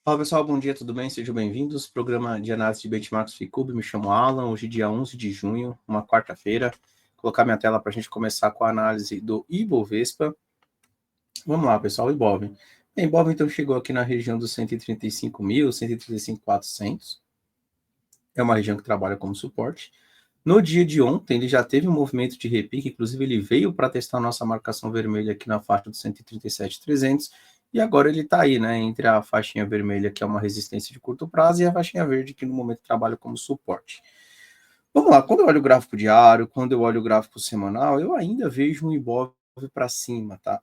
Fala pessoal, bom dia, tudo bem? Sejam bem-vindos. Programa de análise de benchmarks Ficube, me chamo Alan. Hoje, dia 11 de junho, uma quarta-feira. Vou colocar minha tela para a gente começar com a análise do Ibovespa. Vamos lá, pessoal, Ibov. Bem, Ibov então chegou aqui na região dos 135.000, 135.400. É uma região que trabalha como suporte. No dia de ontem, ele já teve um movimento de repique, inclusive ele veio para testar a nossa marcação vermelha aqui na faixa dos 137.300, e agora ele está aí, né, entre a faixinha vermelha, que é uma resistência de curto prazo, e a faixinha verde, que no momento trabalha como suporte. Vamos lá, quando eu olho o gráfico diário, quando eu olho o gráfico semanal, eu ainda vejo um Ibov para cima, tá?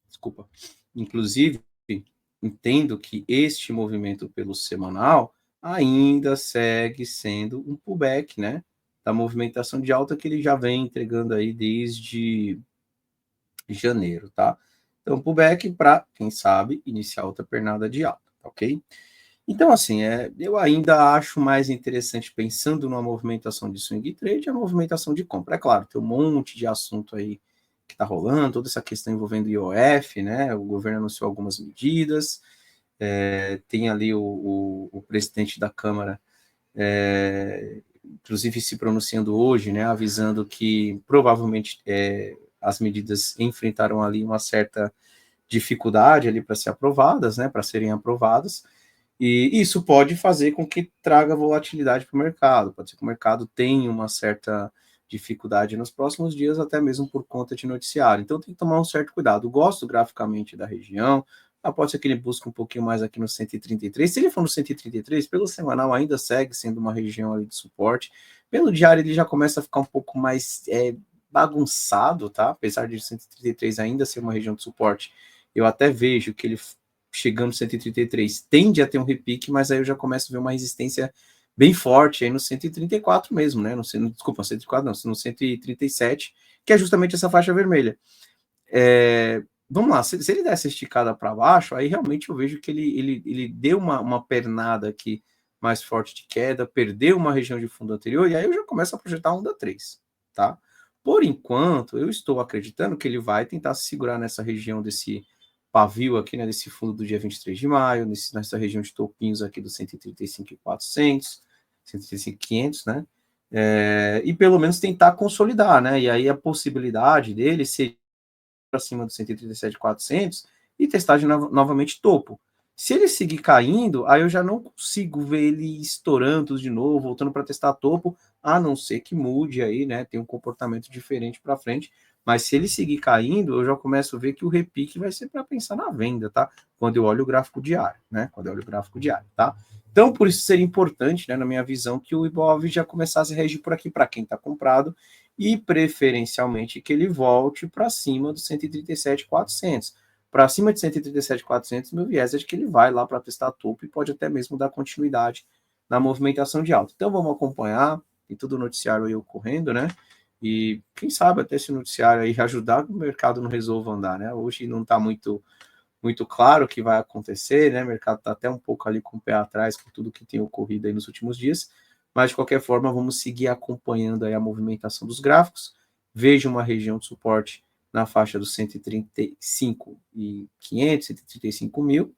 Desculpa. Inclusive, entendo que este movimento pelo semanal ainda segue sendo um pullback, né? Da movimentação de alta que ele já vem entregando aí desde janeiro, tá? Então, pullback para, quem sabe, iniciar outra pernada de alta, ok? Então, assim, eu ainda acho mais interessante, pensando numa movimentação de swing trade, a movimentação de compra. É claro, tem um monte de assunto aí que está rolando, toda essa questão envolvendo o IOF, né? O governo anunciou algumas medidas, tem ali o presidente da Câmara, inclusive se pronunciando hoje, né? Avisando que provavelmente as medidas enfrentaram ali uma certa dificuldade ali para ser aprovadas, né? Para serem aprovadas. E isso pode fazer com que traga volatilidade para o mercado. Pode ser que o mercado tenha uma certa dificuldade nos próximos dias, até mesmo por conta de noticiário. Então tem que tomar um certo cuidado. Eu gosto graficamente da região. Pode ser que ele busque um pouquinho mais aqui no 133. Se ele for no 133, pelo semanal ainda segue sendo uma região ali de suporte. Pelo diário ele já começa a ficar um pouco mais bagunçado, tá? Apesar de 133 ainda ser uma região de suporte, eu até vejo que ele chegando no 133 tende a ter um repique, mas aí eu já começo a ver uma resistência bem forte aí no 134 mesmo, né? Desculpa, 134 não, no 137, que é justamente essa faixa vermelha. Vamos lá, se ele desse esticada para baixo, aí realmente eu vejo que ele deu uma pernada aqui mais forte de queda, perdeu uma região de fundo anterior, e aí eu já começo a projetar a onda 3, tá? Por enquanto, eu estou acreditando que ele vai tentar se segurar nessa região desse pavio aqui, né, desse fundo do dia 23 de maio, nessa região de topinhos aqui dos 135.400, 135.500, né? E pelo menos tentar consolidar, né? E aí a possibilidade dele ser para cima do 137.400 e testar novamente topo. Se ele seguir caindo, aí eu já não consigo ver ele estourando de novo, voltando para testar topo, a não ser que mude aí, né? Tem um comportamento diferente para frente. Mas se ele seguir caindo, eu já começo a ver que o repique vai ser para pensar na venda, tá? Quando eu olho o gráfico diário, né? Quando eu olho o gráfico diário, tá? Então, por isso seria importante, né, na minha visão, que o Ibov já começasse a reagir por aqui para quem está comprado e preferencialmente que ele volte para cima dos 137.400. Para cima de 137.400, meu viés é de que ele vai lá para testar topo e pode até mesmo dar continuidade na movimentação de alta. Então vamos acompanhar, e todo o noticiário aí ocorrendo, né? E quem sabe até esse noticiário aí ajudar que o mercado não resolva andar, né? Hoje não está muito claro o que vai acontecer, né? O mercado está até um pouco ali com o pé atrás com tudo que tem ocorrido aí nos últimos dias, mas de qualquer forma vamos seguir acompanhando aí a movimentação dos gráficos. Veja uma região de suporte na faixa dos 135.500, 135 mil,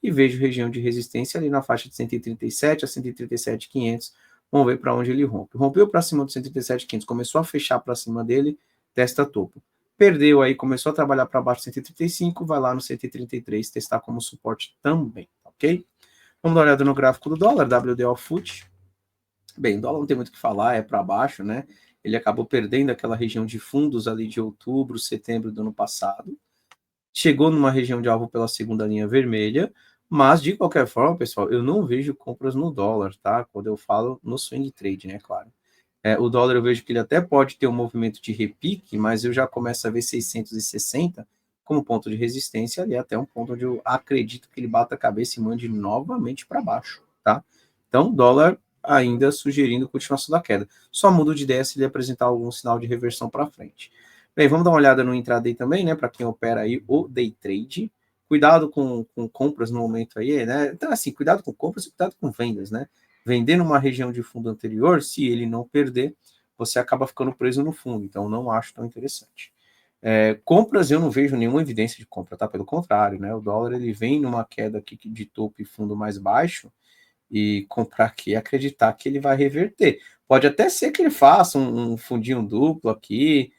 e vejo região de resistência ali na faixa de 137 a 137.500. Vamos ver para onde ele rompe. Rompeu para cima do 137.500, começou a fechar para cima dele, testa topo. Perdeu aí, começou a trabalhar para baixo do 135, vai lá no 133 testar como suporte também, ok? Vamos dar uma olhada no gráfico do dólar, WDO FUT. Bem, o dólar não tem muito o que falar, é para baixo, né? Ele acabou perdendo aquela região de fundos ali de outubro, setembro do ano passado. Chegou numa região de alvo pela segunda linha vermelha, mas de qualquer forma, pessoal, eu não vejo compras no dólar, tá? Quando eu falo no swing trade, né? Claro. O dólar eu vejo que ele até pode ter um movimento de repique, mas eu já começo a ver 660 como ponto de resistência ali, até um ponto onde eu acredito que ele bata a cabeça e mande novamente para baixo, tá? Então, dólar ainda sugerindo continuação da queda. Só muda de ideia se ele apresentar algum sinal de reversão para frente. Bem, vamos dar uma olhada no intraday também, né? Para quem opera aí o day trade. Cuidado com compras no momento aí, né? Então, assim, cuidado com compras e cuidado com vendas, né? Vender numa região de fundo anterior, se ele não perder, você acaba ficando preso no fundo. Então, não acho tão interessante. Compras eu não vejo nenhuma evidência de compra, tá? Pelo contrário, né? O dólar ele vem numa queda aqui de topo e fundo mais baixo, e comprar aqui e acreditar que ele vai reverter. Pode até ser que ele faça um fundinho duplo aqui,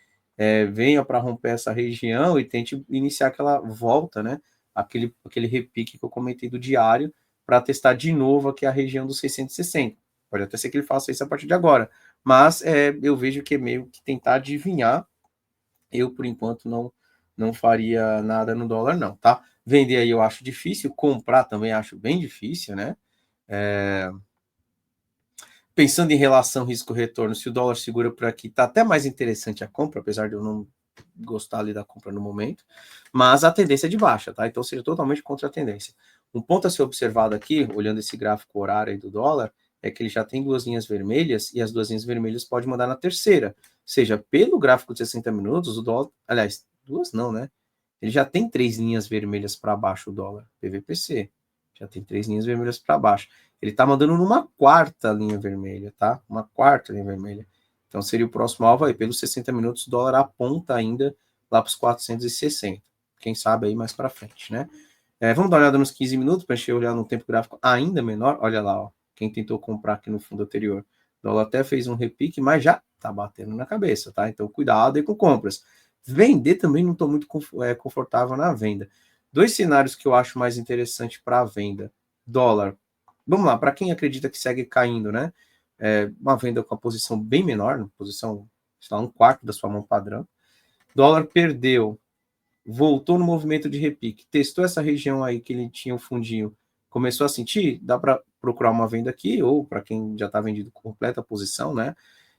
venha para romper essa região e tente iniciar aquela volta, né? Aquele repique que eu comentei do diário, para testar de novo aqui a região dos 660. Pode até ser que ele faça isso a partir de agora. Mas eu vejo que é meio que tentar adivinhar. Eu, por enquanto, não faria nada no dólar, não, tá? Vender aí eu acho difícil, comprar também acho bem difícil, né? Pensando em relação risco-retorno, se o dólar segura por aqui, tá até mais interessante a compra, apesar de eu não gostar ali da compra no momento, mas a tendência é de baixa, tá? Então seja totalmente contra a tendência. Um ponto a ser observado aqui, olhando esse gráfico horário aí do dólar, é que ele já tem duas linhas vermelhas e as duas linhas vermelhas pode mandar na terceira. Ou seja, pelo gráfico de 60 minutos, o dólar, aliás, duas não, né? Ele já tem três linhas vermelhas para baixo o dólar, PVPC. Já tem três linhas vermelhas para baixo. Ele está mandando numa quarta linha vermelha, tá? Uma quarta linha vermelha. Então seria o próximo alvo aí. Pelos 60 minutos, o dólar aponta ainda lá para os 460. Quem sabe aí mais para frente, né? Vamos dar uma olhada nos 15 minutos para a gente olhar no tempo gráfico ainda menor. Olha lá, ó. Quem tentou comprar aqui no fundo anterior. O dólar até fez um repique, mas já tá batendo na cabeça, tá? Então cuidado aí com compras. Vender também não estou muito confortável na venda. Dois cenários que eu acho mais interessante para a venda. Dólar. Vamos lá, para quem acredita que segue caindo, né? Uma venda com a posição bem menor, posição, sei lá, um quarto da sua mão padrão. Dólar perdeu, voltou no movimento de repique, testou essa região aí que ele tinha o fundinho, começou a sentir, dá para procurar uma venda aqui, ou para quem já está vendido completa a posição, né?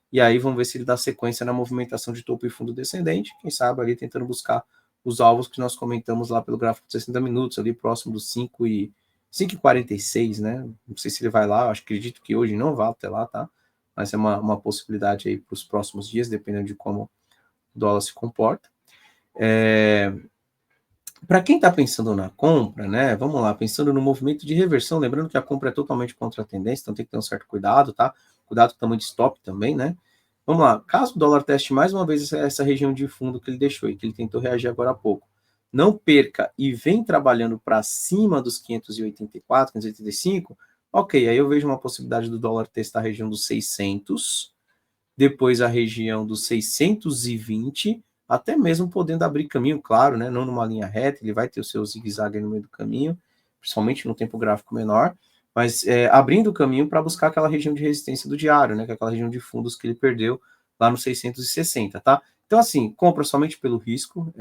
E aí vamos ver se ele dá sequência na movimentação de topo e fundo descendente, quem sabe ali tentando buscar os alvos que nós comentamos lá pelo gráfico de 60 minutos, ali próximo dos 5,46, né? Não sei se ele vai lá, acredito que hoje não vá até lá, tá? Mas é uma possibilidade aí para os próximos dias, dependendo de como o dólar se comporta. Para quem está pensando na compra, né? Vamos lá, pensando no movimento de reversão, lembrando que a compra é totalmente contra a tendência, então tem que ter um certo cuidado, tá? Cuidado com o tamanho de stop também, né? Vamos lá, caso o dólar teste mais uma vez essa região de fundo que ele deixou e que ele tentou reagir agora há pouco, não perca e vem trabalhando para cima dos 584, 585, ok, aí eu vejo uma possibilidade do dólar testar a região dos 600, depois a região dos 620, até mesmo podendo abrir caminho, claro, né? Não numa linha reta, ele vai ter o seu zigue-zague no meio do caminho, principalmente no tempo gráfico menor, mas abrindo o caminho para buscar aquela região de resistência do diário, né? Que é aquela região de fundos que ele perdeu lá no 660, tá? Então, assim, compra somente pelo risco.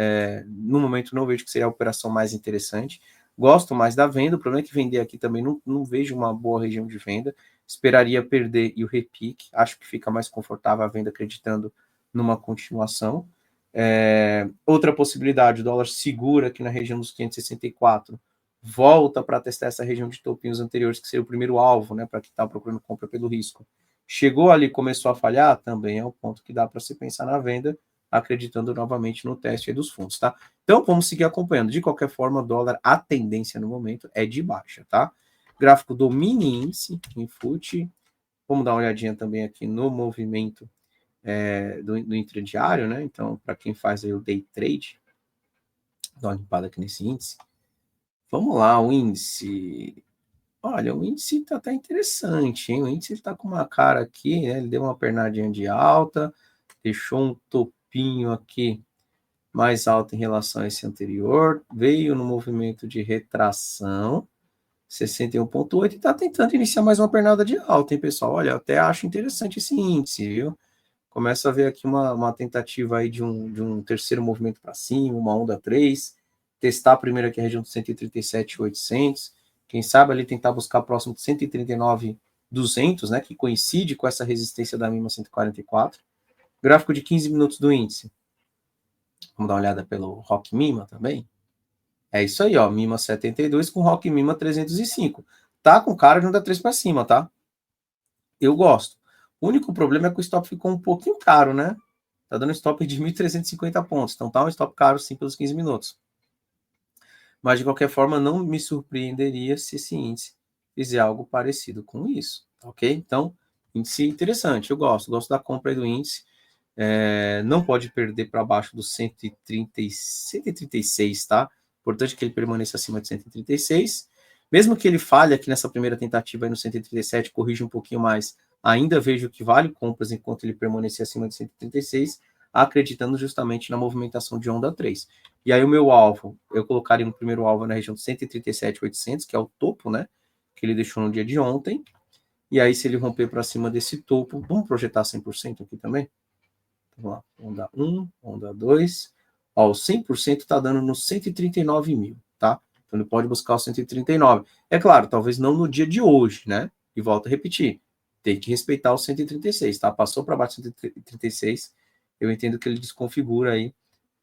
No momento, não vejo que seria a operação mais interessante. Gosto mais da venda. O problema é que vender aqui também não vejo uma boa região de venda. Esperaria perder e o repique. Acho que fica mais confortável a venda acreditando numa continuação. Outra possibilidade, o dólar segura aqui na região dos 564, volta para testar essa região de topinhos anteriores, que seria o primeiro alvo, né, para quem está procurando compra pelo risco. Chegou ali, começou a falhar, também é um ponto que dá para se pensar na venda, acreditando novamente no teste dos fundos, tá? Então, vamos seguir acompanhando. De qualquer forma, o dólar, a tendência no momento é de baixa, tá? Gráfico do mini índice, Infut. Vamos dar uma olhadinha também aqui no movimento do intradiário, né? Então, para quem faz aí o day trade, dá uma limpada aqui nesse índice. Vamos lá, o índice. Olha, o índice tá interessante, hein? O índice está com uma cara aqui, né? Ele deu uma pernadinha de alta, deixou um topinho aqui mais alto em relação a esse anterior, veio no movimento de retração, 61,8, e está tentando iniciar mais uma pernada de alta, hein, pessoal? Olha, eu até acho interessante esse índice, viu? Começa a ver aqui uma tentativa aí de um terceiro movimento para cima, uma onda 3, testar primeiro aqui a região de 137,800, quem sabe ali tentar buscar próximo de 139,200, né, que coincide com essa resistência da mínima 144. Gráfico de 15 minutos do índice. Vamos dar uma olhada pelo Rock Mima também. É isso aí, ó, Mima 72 com Rock Mima 305. Tá com cara de onda 3 para cima, tá? Eu gosto. O único problema é que o stop ficou um pouquinho caro, né? Tá dando stop de 1.350 pontos. Então tá um stop caro sim pelos 15 minutos. Mas de qualquer forma, não me surpreenderia se esse índice fizer algo parecido com isso. Ok? Então, índice interessante. Eu gosto da compra aí do índice. Não pode perder para baixo dos 136, tá? Importante que ele permaneça acima de 136. Mesmo que ele falhe aqui nessa primeira tentativa aí no 137, corrija um pouquinho mais, ainda vejo que vale compras enquanto ele permanecer acima de 136, acreditando justamente na movimentação de onda 3. E aí o meu alvo, eu colocaria um primeiro alvo na região de 137.800, que é o topo, né? Que ele deixou no dia de ontem. E aí se ele romper para cima desse topo, vamos projetar 100% aqui também? Vamos lá, onda 1, onda 2. Ó, o 100% está dando nos 139 mil, tá? Então ele pode buscar o 139. É claro, talvez não no dia de hoje, né? E volto a repetir, tem que respeitar o 136, tá? Passou para baixo do 136, eu entendo que ele desconfigura aí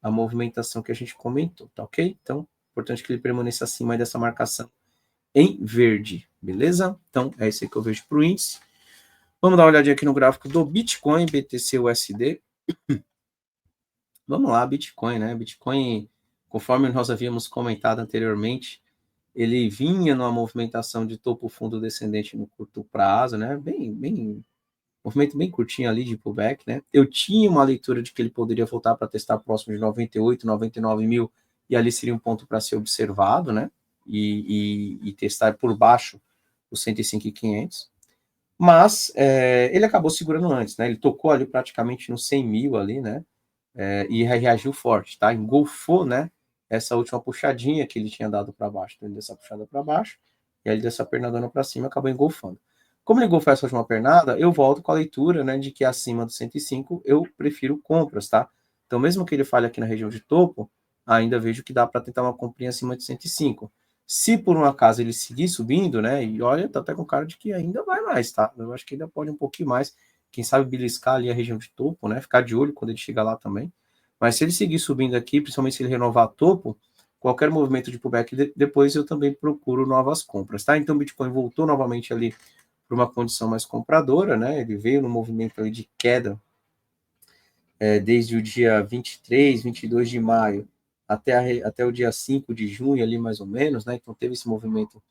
a movimentação que a gente comentou, tá ok? Então, importante que ele permaneça acima dessa marcação em verde, beleza? Então, é isso aí que eu vejo para o índice. Vamos dar uma olhadinha aqui no gráfico do Bitcoin, BTC USD. Vamos lá, Bitcoin, né? Bitcoin, conforme nós havíamos comentado anteriormente, ele vinha numa movimentação de topo fundo descendente no curto prazo, né? Movimento bem curtinho ali de pullback, né? Eu tinha uma leitura de que ele poderia voltar para testar próximo de 98, 99 mil, e ali seria um ponto para ser observado, né? E testar por baixo os 105.500. Mas ele acabou segurando antes, né? Ele tocou ali praticamente no 100 mil ali, né? E reagiu forte, tá? Engolfou, né? Essa última puxadinha que ele tinha dado para baixo. Então, ele deu essa puxada para baixo, e aí ele deu essa pernadona para cima, acabou engolfando. Como ele engolfou essa última pernada, eu volto com a leitura, né, de que acima do 105 eu prefiro compras, tá? Então, mesmo que ele falhe aqui na região de topo, ainda vejo que dá para tentar uma comprinha acima de 105. Se por um acaso ele seguir subindo, né, e olha, tá até com cara de que ainda vai mais, tá? Eu acho que ainda pode um pouquinho mais, quem sabe beliscar ali a região de topo, né, ficar de olho quando ele chegar lá também. Mas se ele seguir subindo aqui, principalmente se ele renovar topo, qualquer movimento de pullback, depois eu também procuro novas compras, tá? Então o Bitcoin voltou novamente ali para uma condição mais compradora, né? Ele veio no movimento ali de queda desde o dia 23, 22 de maio até o dia 5 de junho ali mais ou menos, né? Então teve esse movimento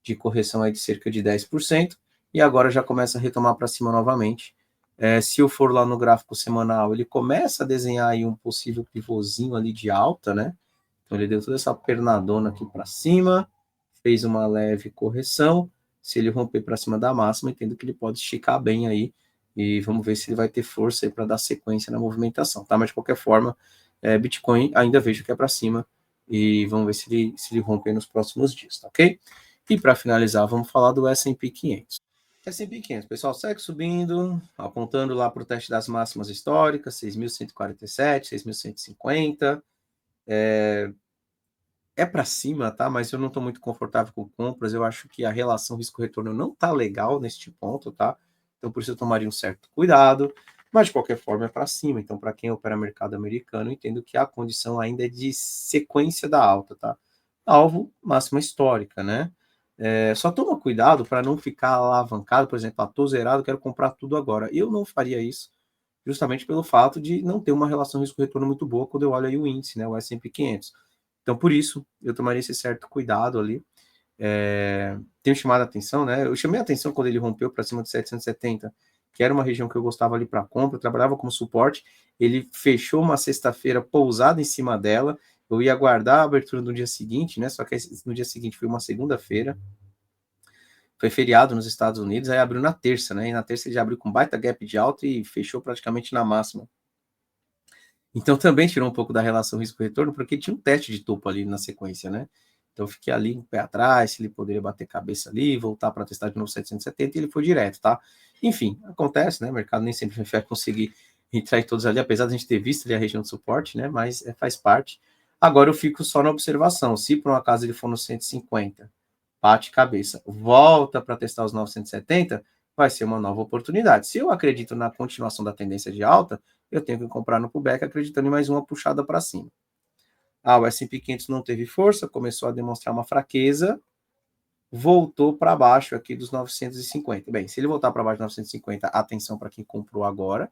de correção aí de cerca de 10%, e agora já começa a retomar para cima novamente. Se eu for lá no gráfico semanal, ele começa a desenhar aí um possível pivôzinho ali de alta, né? Então ele deu toda essa pernadona aqui para cima, fez uma leve correção. Se ele romper para cima da máxima, entendo que ele pode esticar bem aí, e vamos ver se ele vai ter força aí para dar sequência na movimentação, tá? Mas de qualquer forma, Bitcoin ainda vejo que é para cima, e vamos ver se ele romper nos próximos dias, tá ok? E para finalizar, vamos falar do S&P 500. S&P 500, pessoal, segue subindo, apontando lá para o teste das máximas históricas, 6.147, 6.150. Para cima, tá? Mas eu não estou muito confortável com compras. Eu acho que a relação risco-retorno não tá legal neste ponto, tá? Então, por isso eu tomaria um certo cuidado. Mas, de qualquer forma, é para cima. Então, para quem opera mercado americano, entendo que a condição ainda é de sequência da alta, tá? Alvo, máxima histórica, né? Só toma cuidado para não ficar alavancado, por exemplo, estou zerado, quero comprar tudo agora. Eu não faria isso, justamente pelo fato de não ter uma relação risco-retorno muito boa quando eu olho aí o índice, né? O S&P 500. Então, por isso, eu tomaria esse certo cuidado ali. Tenho chamado a atenção, né? Eu chamei a atenção quando ele rompeu para cima de 770, que era uma região que eu gostava ali para compra, eu trabalhava como suporte. Ele fechou uma sexta-feira pousada em cima dela. Eu ia aguardar a abertura no dia seguinte, né? Só que no dia seguinte foi uma segunda-feira. Foi feriado nos Estados Unidos, aí abriu na terça, né? E na terça ele já abriu com baita gap de alta e fechou praticamente na máxima. Então também tirou um pouco da relação risco-retorno, porque tinha um teste de topo ali na sequência, né? Então eu fiquei ali um pé atrás, se ele poderia bater cabeça ali, voltar para testar de novo 770, e ele foi direto, tá? Enfim, acontece, né? O mercado nem sempre vai conseguir entrar em todos ali, apesar de a gente ter visto ali a região de suporte, né? Mas faz parte. Agora eu fico só na observação. Se por um acaso ele for no 150, bate cabeça, volta para testar os 970, vai ser uma nova oportunidade. Se eu acredito na continuação da tendência de alta, eu tenho que comprar no pullback acreditando em mais uma puxada para cima. O S&P 500 não teve força, começou a demonstrar uma fraqueza, voltou para baixo aqui dos 950. Bem, se ele voltar para baixo de 950, atenção para quem comprou agora,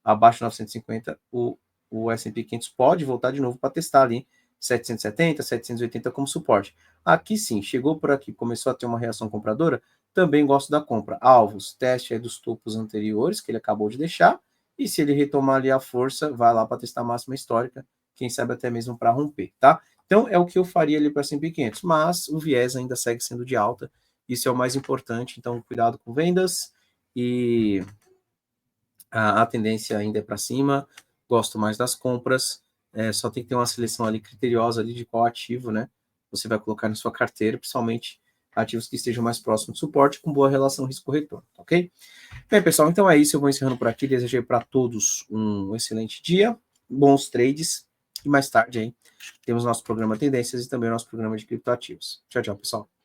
abaixo de 950, o S&P 500 pode voltar de novo para testar ali 770, 780 como suporte. Aqui sim, chegou por aqui, começou a ter uma reação compradora, também gosto da compra. Alvos, teste aí dos topos anteriores que ele acabou de deixar, e se ele retomar ali a força, vai lá para testar a máxima histórica, quem sabe até mesmo para romper, tá? Então, é o que eu faria ali para S&P 500, mas o viés ainda segue sendo de alta, isso é o mais importante, então cuidado com vendas, e a tendência ainda é para cima, gosto mais das compras, só tem que ter uma seleção ali criteriosa ali de qual ativo, né, você vai colocar na sua carteira, principalmente ativos que estejam mais próximos do suporte, com boa relação risco-retorno, ok? Bem, pessoal, então é isso, eu vou encerrando por aqui, desejei para todos um excelente dia, bons trades, e mais tarde aí temos nosso programa Tendências e também o nosso programa de criptoativos. Tchau, tchau, pessoal.